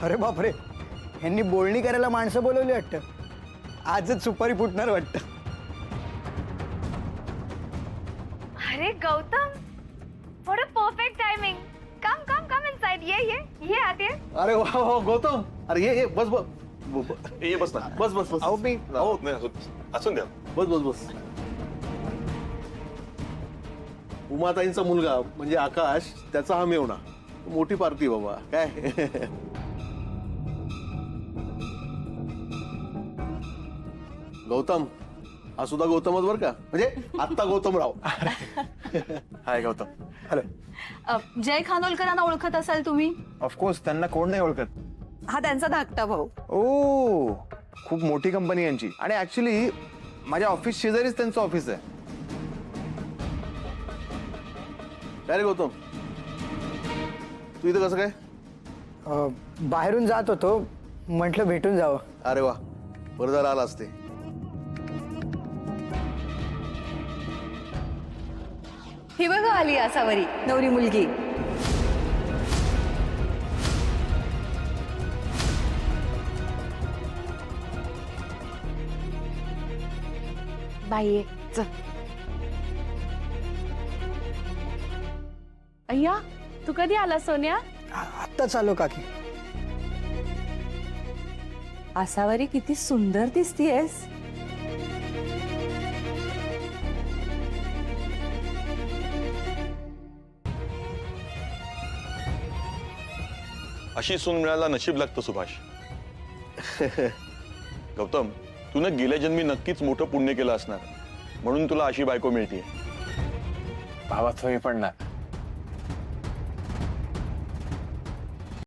अरे बापरे, यांनी बोलणी करायला माणसं बोलवली वाटतं. आजच सुपारी फुटणार वाटतं. अरे Gautam, what a perfect timing. Come come come inside. ये आते. अरे वा वा गौतम, अरे ये बस बस ये बस ना. बस बस बस अहो मी अहो नाही असून द्या. बस बस बस. उमाताईंचा मुलगा म्हणजे आकाश, त्याचा हा मेवणा. मोठी पार्टी बाबा काय. गौतम, हा सुद्धा गौतमच बर का, म्हणजे आत्ता गौतमराव. हाय गौतम. हॅलो. जय खानोलकरांना ओळखत असाल तुम्ही? ऑफकोर्स, त्यांना कोण नाही ओळखत. हा त्यांचा धाकटा भाऊ. ओ, खूप मोठी कंपनी यांची. आणि ऍक्च्युली माझ्या ऑफिस शेजारीच त्यांचं ऑफिस आहे. काय रे गौतम, तू इथं कसं काय? बाहेरून जात होतो, म्हटलं भेटून जावं. अरे वा, बरं झालं आला असते. ही बघा आली आसावरी, नवरी मुलगी. बाई अय्या, तू कधी आला सोन्या? आत्ताच आलो काकी. आसावरी किती सुंदर दिसतीयस. अशी सून मिळायला नशीब लागतं सुभाष. गौतम, तू ना गेल्या जन्मी नक्कीच मोठं पुण्य केलं असणार, म्हणून तुला अशी बायको मिळते. भावा तुम्ही पण ना.